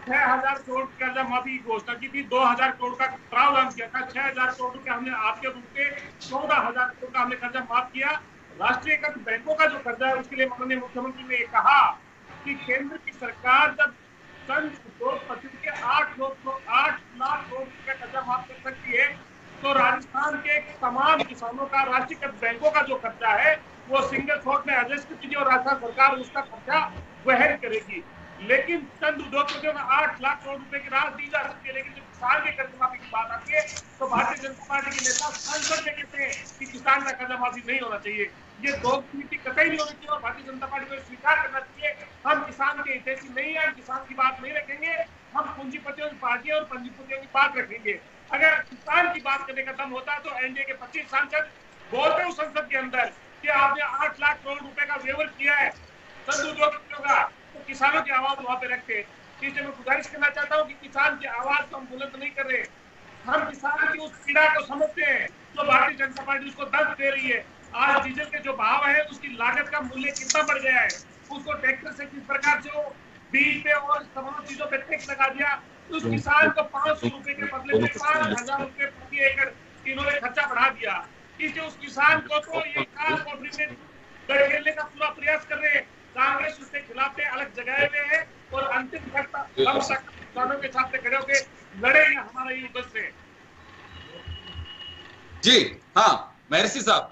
F: 6000 करोड़ कर्जा माफी की घोषणा की थी, 2000 करोड़ का प्रावधान किया था, 6000 करोड़ रुपया हमने आपके रूप में 14000 करोड़ का हमने कर्जा माफ किया। राष्ट्रीयकृत बैंकों का जो कर्जा है, उसके लिए माननीय मुख्यमंत्री ने कहा कि केंद्र की सरकार जब सन 2025 के 8 लाख करोड़ का कर्जा माफ कर सकती है, तो राजस्थान के तमाम किसानों का राष्ट्रीयकृत बैंकों का जो खर्चा है वो सिंगल थॉट में एडजस्ट कीजिए और राजस्थान सरकार उसका खर्चा वहन करेगी। लेकिन चंद उद्योगपतियों में 8 लाख करोड़ रुपए की राहत दी जा सकती है, लेकिन जब किसान के कर्ज माफी की बात आती है तो भारतीय जनता पार्टी के नेता संसद में कहते हैं कि किसान का कर्जा माफी नहीं होना चाहिए। ये दो नीति कतई नहीं होनी चाहिए और भारतीय जनता पार्टी को स्वीकार करना चाहिए। हम किसान के हितैषी नहीं है, हम किसान की बात नहीं रखेंगे, हम पूंजीपतियों की पार्टी और पूंजीपतियों की बात रखेंगे। अगर किसान की बात करने का दम होता तो एनडीए के 25 सांसद बोलते हो संसद के अंदर कि आपने 8 लाख करोड़ रुपए का वेवर किया है चंद उद्योगपतियों का, तो किसानों की आवाज वहां पे रखते। इसलिए मैं गुजारिश करना चाहता हूँ कि किसान की आवाज को हम बुलंद नहीं कर रहे, हम किसान की उस पीड़ा को समझते हैं जो भारतीय जनता पार्टी उसको दर्द दे रही है। आज डीजल के जो भाव है, उसकी लागत का मूल्य कितना बढ़ गया है, उसको ट्रैक्टर से किस प्रकार से बीज पे और तमाम चीजों पे टैक्स लगा दिया, उस किसान को 500 रुपए के बदले में 5000 रुपए प्रति एकड़ इन्होंने खर्चा बढ़ा दिया। इसलिए उस किसान को तो ये कॉन्फ्लिक्ट खेलने का पूरा प्रयास कर रहे हैं। कांग्रेस उसके खिलाफ अलग जगह में है और अंतिम तक हम किसानों के साथ खड़े होकर लड़ेंगे, हमारा ये उद्देश्य है।
D: जी हाँ, महर्षि साहब।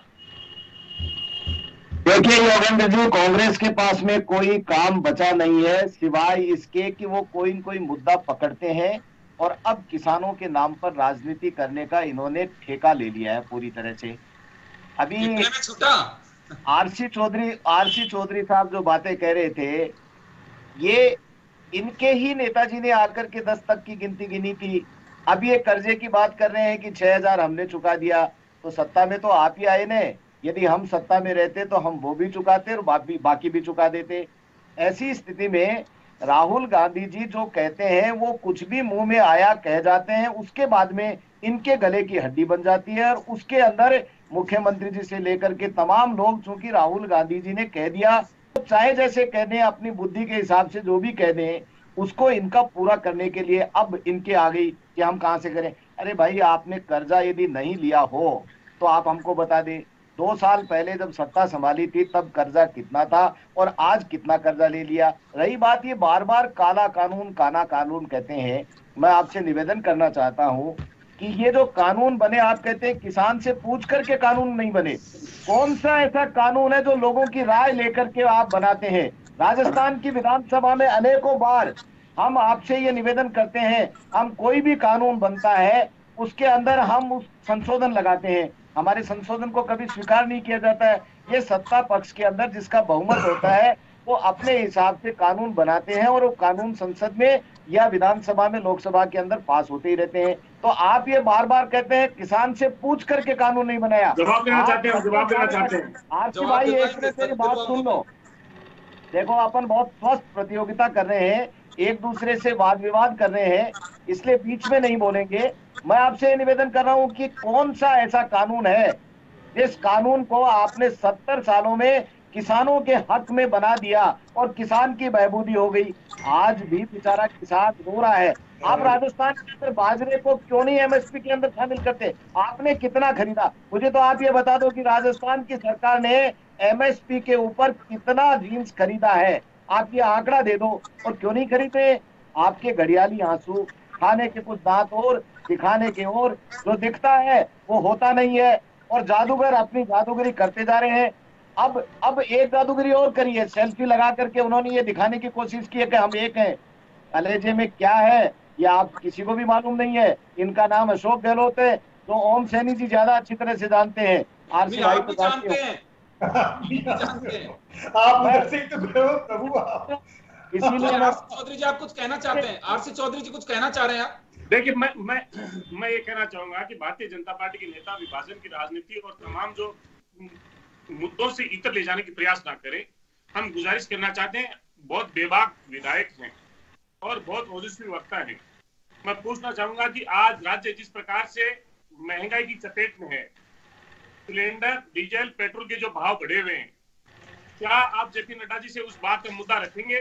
G: देखिए योगेंद्र जी, कांग्रेस के पास में कोई काम बचा नहीं है सिवाय इसके कि वो कोई न कोई मुद्दा पकड़ते हैं और अब किसानों के नाम पर राजनीति करने का इन्होंने ठेका ले लिया है पूरी तरह से। अभी आरसी चौधरी साहब जो बातें कह रहे थे, ये इनके ही नेताजी ने आकर के 10 तक की गिनती गिनी थी। अब ये कर्जे की बात कर रहे हैं कि 6000 हमने चुका दिया, तो सत्ता में तो आप ही आए ने, यदि हम सत्ता में रहते तो हम वो भी चुकाते और बाकी भी चुका देते। ऐसी स्थिति में राहुल गांधी जी जो कहते हैं वो कुछ भी मुंह में आया कह जाते हैं, उसके बाद में इनके गले की हड्डी बन जाती है और उसके अंदर मुख्यमंत्री जी से लेकर के तमाम लोग, चूंकि राहुल गांधी जी ने कह दिया तो चाहे जैसे कह दें, अपनी बुद्धि के हिसाब से जो भी कह दें, उसको इनका पूरा करने के लिए अब इनके आ गई कि हम कहां से करें। अरे भाई, आपने कर्जा यदि नहीं लिया हो तो आप हमको बता दें। 2 साल पहले जब सत्ता संभाली थी तब कर्जा कितना था और आज कितना कर्जा ले लिया। रही बात ये बार बार काला कानून कहते हैं, मैं आपसे निवेदन करना चाहता हूं कि ये जो कानून बने, आप कहते हैं किसान से पूछ करके कानून नहीं बने। कौन सा ऐसा कानून है जो लोगों की राय लेकर के आप बनाते हैं? राजस्थान की विधानसभा में अनेकों बार हम आपसे ये निवेदन करते हैं, हम कोई भी कानून बनता है उसके अंदर हम उस संशोधन लगाते हैं, हमारे संशोधन को कभी स्वीकार नहीं किया जाता है। ये सत्ता पक्ष के अंदर जिसका बहुमत होता है वो अपने हिसाब से कानून बनाते हैं और वो कानून संसद में या विधानसभा में, लोकसभा के अंदर पास होते ही रहते हैं। तो आप ये बार बार कहते हैं किसान से पूछ करके कानून नहीं बनाया।
F: जवाब देना चाहते हैं
G: आरसी भाई, एक मिनट मेरी बात सुन लो। देखो, अपन बहुत स्वस्थ प्रतियोगिता कर रहे हैं, एक दूसरे से वाद विवाद कर रहे हैं, इसलिए बीच में नहीं बोलेंगे। मैं आपसे निवेदन कर रहा हूं कि कौन सा ऐसा कानून है जिस कानून को आपने 70 सालों में किसानों के हक में बना दिया और किसान की बहबूदी हो गई। आज भी बेचारा किसान रो रहा है। आप राजस्थान के अंदर बाजरे को क्यों नहीं एमएसपी के अंदर शामिल करते? आपने कितना खरीदा? मुझे तो आप ये बता दो कि राजस्थान की सरकार ने एमएसपी के ऊपर कितना जींस खरीदा है, आप ये आंकड़ा दे दो। और क्यों नहीं खरीदे? आपके घड़ियाली आंसू, खाने के कुछ दांत और दिखाने के और, जो दिखता है वो होता नहीं है और जादूगर अपनी जादूगरी करते जा रहे हैं। अब एक जादूगरी और करी है, सेल्फी लगा करके उन्होंने ये दिखाने की कोशिश की है कि हम एक हैं। कलेजे में क्या है ये आप किसी को भी मालूम नहीं है। इनका नाम अशोक गहलोत है, तो ओम सैनी जी ज्यादा अच्छी तरह से जानते हैं। आरसी भाई तो जानते हैं।
E: आप उधर से तो गए हो प्रभु आप।
G: इसीलिए
D: आरसी चौधरी जी आप कुछ कहना चाहते हैं? आरसी चौधरी जी कुछ कहना चाह रहे हैं आप?
F: देखिए, मैं ये कहना चाहूंगा कि भारतीय जनता पार्टी के नेता विभाजन की राजनीति और तमाम जो मुद्दों से इतर ले जाने की प्रयास ना करें। हम गुजारिश करना चाहते हैं, बहुत बेबाक विधायक हैं और बहुत ओजस्वी वक्ता हैं। मैं पूछना चाहूंगा कि आज राज्य जिस प्रकार से महंगाई की चपेट में है, सिलेंडर, डीजल, पेट्रोल के जो भाव बढ़े हुए हैं, क्या आप जेपी नड्डा जी से उस बात का मुद्दा रखेंगे?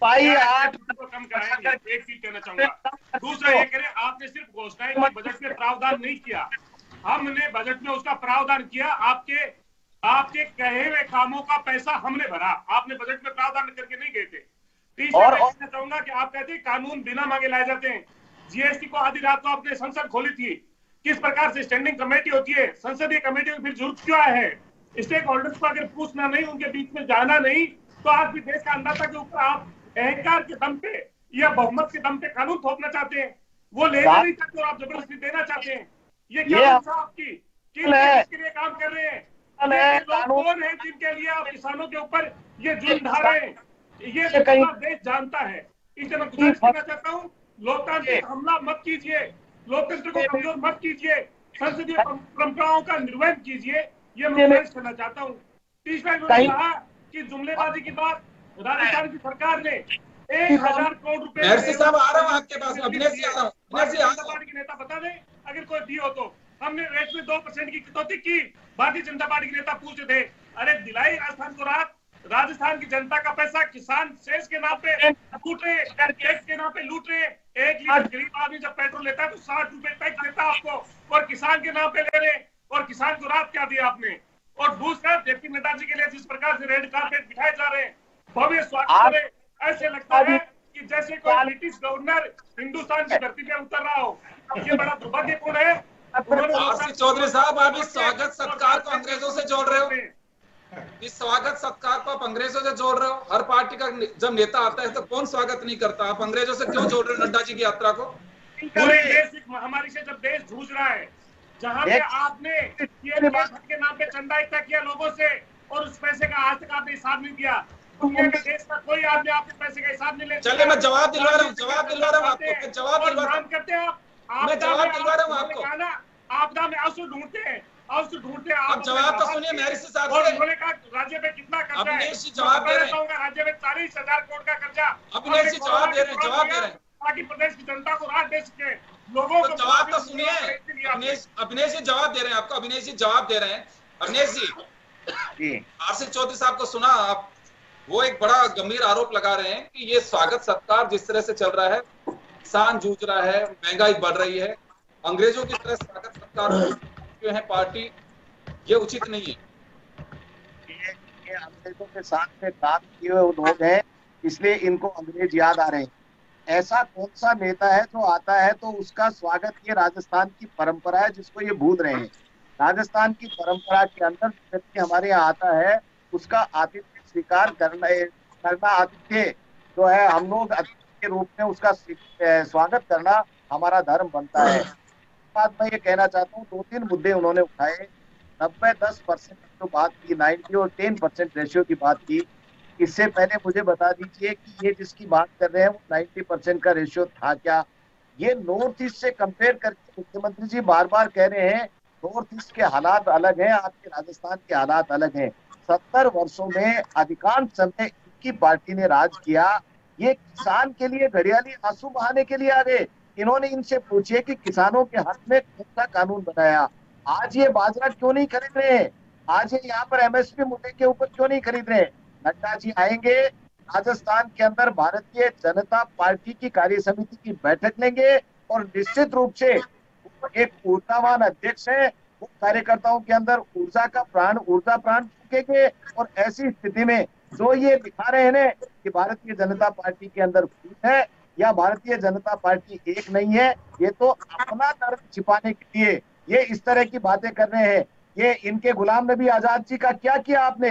G: भाई
F: को कम कराएंगे? एक चीज कहना चाहूंगा। दूसरा ये करें, आपने सिर्फ घोषणाएं की, बजट में प्रावधान नहीं किया। हमने बजट में उसका प्रावधान किया, आपके कहे हुए कामों का पैसा हमने भरा, आपने बजट में प्रावधान करके नहीं गए थे। तीसरा मैं कहना चाहूंगा कि आप कहते हैं कानून बिना मांगे लाए जाते हैं। जीएसटी को आधी रात को आपने संसद खोली थी, किस प्रकार से स्टैंडिंग कमेटी होती है, संसदीय कमेटी में फिर जरूरत क्यों है? स्टेक होल्डर्स को अगर पूछना नहीं, उनके बीच में जाना नहीं, तो आज भी देश का अन्नदाता के ऊपर आप अहंकार के दम पे या बहुमत के दम पे कानून थोपना चाहते हैं। वो लेना नहीं चाहते और आप जबरदस्ती देना चाहते हैं। ये क्या आपकी किसके लिए काम कर रहे हैं? कौन है जिनके लिए आप किसानों के ऊपर ये जुल्म ढा रहे हैं? ये देश जानता है। इसलिए मैं गुजारिश करना चाहता हूँ, लोकतांत्रिक हमला मत कीजिए, लोकतंत्र को कमजोर मत कीजिए, संसदीय परंपराओं का निर्वहन कीजिए। ये मैं गुजारिश करना चाहता हूँ। तीसरा इन्होंने कहा कि जुमलेबाजी की बात राजस्थान की सरकार ने 1000 करोड़ रुपए
D: साहब आ रहा हूं आपके पास, अभिनय जी आ रहा हूं।
F: पार्टी के नेता बता दें अगर कोई दी हो तो। हमने रेट में 2% की कटौती की, भारतीय जनता पार्टी के नेता पूछते थे, अरे दिलाई राजस्थान को राहत। राजस्थान की जनता का पैसा किसान सेस के नाम पे लूट रहे, टैक्स के नाम पे लूट रहे। 1 लीटर गरीब आदमी जब पेट्रोल लेता है तो 60 रुपए टैक्स देता है आपको, और किसान के नाम पे ले रहे, और किसान को राहत क्या दिया आपने? और दूसरा, जेपी नड्डा जी के लिए जिस प्रकार से रेड कार्पेट बिठाए जा रहे हैं, भव्य स्वागत है, ऐसे लगता है कि जैसे कोई ब्रिटिश गवर्नर हिंदुस्तान की धरती पे उतर रहा हो। ये बड़ा दुर्भाग्यपूर्ण है।
D: आरसी चौधरी साहब, आप इस स्वागत सत्कार को अंग्रेजों से जोड़ रहे हो। इस स्वागत सत्कार को आप अंग्रेजों से जोड़ रहे हो। हर पार्टी का जब नेता आता है तो कौन स्वागत नहीं करता, आप अंग्रेजों से क्यों जोड़ रहे हो नड्डा जी की यात्रा को?
F: पूरे देश महामारी से जब देश जूझ रहा है, जहाँ पे आपने के नाम पे चंदा इकट्ठा किया लोगों से, और उस पैसे का आज तक आपने हिसाब नहीं दिया। दुनिया के देश का कोई आदमी आपके पैसे का हिसाब नहीं ले।
D: चलिए मैं जवाब दिलवा रहा हूँ आपको, जवाब दिलवा रहा हूँ आपको।
F: मैं जवाब दिलवा रहा हूँ आपको। आपदा में आंसू ढूंढते हैं, आंसू ढूंढते हैं। आप
D: जवाब तो सुनिए मेरे हिसाब से।
F: उन्होंने कहा राज्य में कितना कर्जा है,
D: जवाब दे रहे हैं।
F: राज्य में 40,000 करोड़ का कर्जा।
D: अभिनय जी जवाब दे रहे हैं, जवाब दे रहे हैं,
F: ताकि प्रदेश की जनता को राहत दे सके। लोगों को
D: जवाब तो सुनिए। अभिनय जी जवाब दे रहे हैं आपको, अभिनय जी जवाब दे रहे हैं। अभिनय जी, आरसी चौधरी साहब को सुना आप, वो एक बड़ा गंभीर आरोप लगा रहे हैं कि ये स्वागत सत्कार जिस तरह से चल रहा है, किसान जूझ रहा है, महंगाई बढ़ रही है, अंग्रेजों की तरह स्वागत सत्कार जो है पार्टी, ये उचित नहीं है।
G: ये अंग्रेजों के साथ में काम किए हुए लोग हैं, इसलिए इनको अंग्रेज याद आ रहे हैं। ऐसा कौन सा नेता है जो आता है तो उसका स्वागत, ये राजस्थान की परंपरा है जिसको ये भूल रहे हैं। राजस्थान की परंपरा के अंदर व्यक्ति हमारे यहाँ आता है उसका आतिथ्य स्वीकार करना आतिथ्य जो है, हम लोग अतिथि के रूप में उसका स्वागत करना हमारा धर्म बनता है। बात मैं ये कहना चाहता हूँ, 2-3 मुद्दे उन्होंने उठाए। 90-10% जो बात की, 90 और 10% रेशियो की बात की। इससे पहले मुझे बता दीजिए कि ये जिसकी बात कर रहे हैं वो 90% का रेशियो था क्या? ये नॉर्थ ईस्ट से कंपेयर करके मुख्यमंत्री जी बार बार कह रहे हैं नॉर्थ ईस्ट के हालात अलग हैं, आपके राजस्थान के हालात अलग हैं। 70 वर्षों में अधिकांश समय इनकी पार्टी ने राज किया। ये किसान के लिए घड़ियाली आंसू बहाने के लिए आ गए। इन्होंने इनसे पूछे कि किसानों के हक में कौन सा कानून बनाया? आज ये बाजरा क्यों नहीं खरीद रहे हैं? आज ये यहाँ पर एमएसपी मुद्दे के ऊपर क्यों नहीं खरीद रहे? नड्डा जी आएंगे, राजस्थान के अंदर भारतीय जनता पार्टी की कार्य समिति की बैठक लेंगे और निश्चित रूप से एक ऊर्जावान अध्यक्ष है, वो कार्यकर्ताओं के अंदर ऊर्जा प्राण फूकेंगे। और ऐसी स्थिति में जो ये दिखा रहे हैं कि भारतीय जनता पार्टी के अंदर फूट है या भारतीय जनता पार्टी एक नहीं है, ये तो अपना दर्द छिपाने के लिए ये इस तरह की बातें कर रहे हैं। ये इनके गुलाम नबी आजाद जी का क्या किया आपने?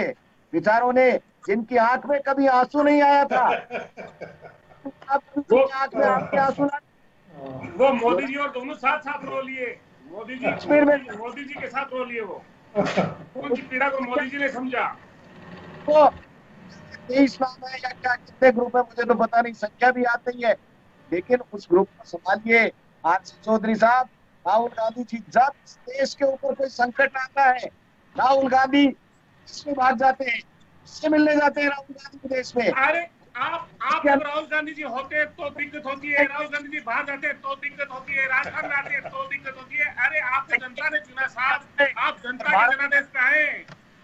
G: विचारों ने, जिनकी आंख में कभी आंसू नहीं आया था।
F: वो मोदी जी और दोनों साथ रो लिए। मोदी जी के साथ रो लिए। वो उनकी पीड़ा को मोदी जी ने समझा।
G: वो 23 नाम है या क्या कितने ग्रुप है मुझे तो पता नहीं, संख्या भी याद नहीं है, लेकिन उस ग्रुप को संभालिए। आज चौधरी साहब, राहुल गांधी जी जब देश के ऊपर कोई संकट आता है, राहुल गांधी इसमें भाग जाते हैं, इससे मिलने जाते हैं राहुल गांधी के देश में।
F: अरे आप राहुल गांधी जी होते तो दिक्कत होती है, राहुल गांधी जी बाहर जाते तो दिक्कत होती है, राजस्थान में आते तो दिक्कत होती है। अरे आपको जनता ने चुना साहब, आप जनता के जनादेश पे आए,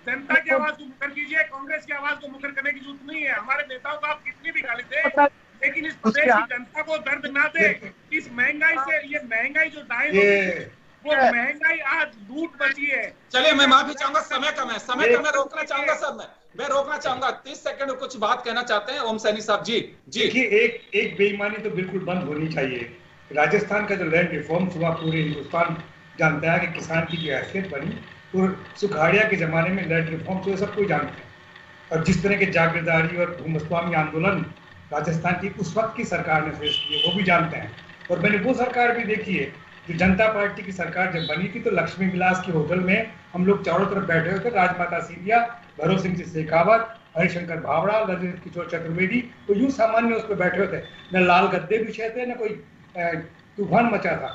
F: जनता की आवाज को मुखर कीजिए। कांग्रेस की आवाज को मुखर करने की जरूरत नहीं है। हमारे नेताओं को आप कितनी भी गाली दे, लेकिन इस प्रदेश की जनता को दर्द ना दे। इस महंगाई से, ये महंगाई जो डाई वो महंगाई आज लूट बची है।
D: चलिए मैं माफी चाहूंगा, समय कम है, समय कम है, रोकना चाहूंगा सब। मैं रोकना चाहूंगा, 30 सेकंड कुछ बात कहना चाहते हैं ओम सैनी साहब जी।
E: देखिए, एक बेईमानी तो बिल्कुल बंद होनी चाहिए। राजस्थान का जो लैंड रिफॉर्म्स हुआ, पूरे हिंदुस्तान जानता है कि किसान की जो हैसियत बनी, और सुखाड़िया के जमाने में लैंड रिफॉर्म्स हुए, सब कोई जानते हैं। और जिस तरह के जागीरदारी और भूमस्वामी आंदोलन राजस्थान की उस वक्त की सरकार ने फेस किए, वो भी जानते हैं। और मैंने वो सरकार भी देखी है, जो जनता पार्टी की सरकार जब बनी थी तो लक्ष्मी विलास के होटल में हम लोग चारों तरफ बैठे हुए थे। राजमाता सिंधिया, भरोत सिंह शेखावत, हरिशंकर भावड़ा, ललित किशोर चतुर्वेदी, तो यूं सामान्य उस पर बैठे हुए थे। न लाल गद्दे बिछे थे, न कोई तूफान मचा था।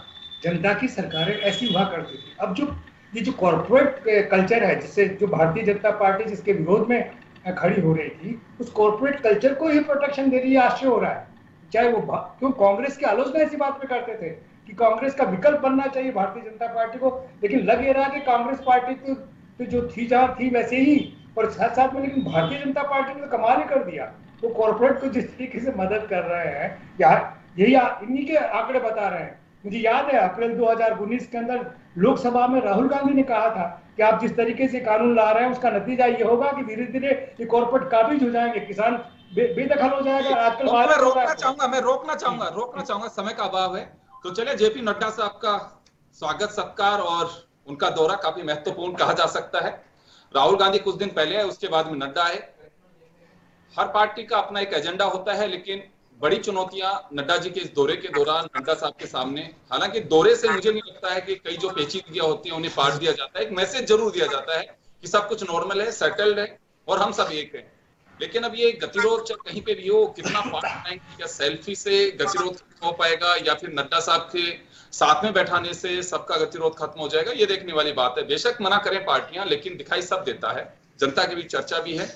E: जनता की सरकारें ऐसी हुआ करती थी। अब जो ये जो कॉर्पोरेट कल्चर है, जिससे जो भारतीय जनता पार्टी जिसके विरोध में खड़ी हो रही थी, उस कॉर्पोरेट कल्चर को ही प्रोटेक्शन दे रही है। आश्चर्य हो रहा है, चाहे वो क्यों कांग्रेस की आलोचना इसी बात पे करते थे कि कांग्रेस का विकल्प बनना चाहिए भारतीय जनता पार्टी को, लेकिन लग ये रहा कि कांग्रेस पार्टी तो जो थी जहां थी वैसे ही, और साथ साथ में लेकिन भारतीय जनता पार्टी ने तो कमाल ही कर दिया। वो कॉर्पोरेट को जिस तरीके से मदद कर रहे हैं यार, यही इन्हीं के आंकड़े बता रहे हैं। मुझे याद है अप्रैल 2019 के अंदर लोकसभा में राहुल गांधी ने कहा था कि आप जिस तरीके से कानून ला रहे हैं उसका नतीजा ये होगा कि धीरे धीरे ये कॉर्पोरेट काबिज हो जाएंगे, किसान बेदखल हो जाएगा। आजकल
D: मैं रोकना चाहूंगा, समय का अभाव है। तो चलिए, जेपी नड्डा साहब का स्वागत सत्कार और उनका दौरा काफी महत्वपूर्ण कहा जा सकता है। राहुल गांधी कुछ दिन पहले है, उसके बाद में नड्डा है। हर पार्टी का अपना एक एजेंडा होता है, लेकिन बड़ी चुनौतियां नड्डा जी के इस दौरे के दौरान नड्डा साहब के सामने। हालांकि दौरे से मुझे नहीं लगता है कि कई जो पेचीदगियां होती हैं उन्हें पाट दिया जाता है। एक मैसेज जरूर दिया जाता है कि सब कुछ नॉर्मल है, सेटल्ड है और हम सब एक हैं। लेकिन अब ये गतिरोध कहीं पे भी हो, कितना पार्ट टाइम या सेल्फी से गतिरोध हो पाएगा या फिर नड्डा साहब के साथ में बैठाने से सबका गतिरोध खत्म हो जाएगा, ये देखने वाली बात है। बेशक मना करें पार्टियां, लेकिन दिखाई सब देता है, जनता के बीच चर्चा भी है।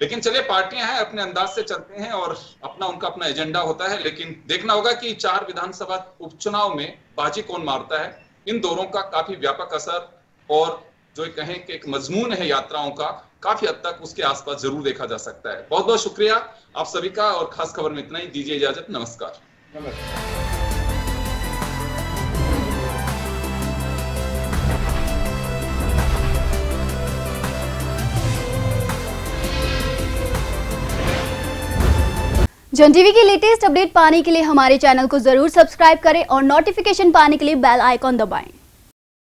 D: लेकिन चलिए, पार्टियां हैं, अपने अंदाज से चलते हैं और उनका अपना एजेंडा होता है। लेकिन देखना होगा कि 4 विधानसभा उपचुनाव में बाजी कौन मारता है। इन दौरों का काफी व्यापक असर और जो कहें कि एक मजमून है यात्राओं का, काफी हद तक उसके आसपास जरूर देखा जा सकता है। बहुत बहुत शुक्रिया आप सभी का, और खास खबर में इतना ही। दीजिए इजाजत, नमस्कार।
H: जन टीवी की लेटेस्ट अपडेट पाने के लिए हमारे चैनल को जरूर सब्सक्राइब करें और नोटिफिकेशन पाने के लिए बेल आइकॉन दबाएं।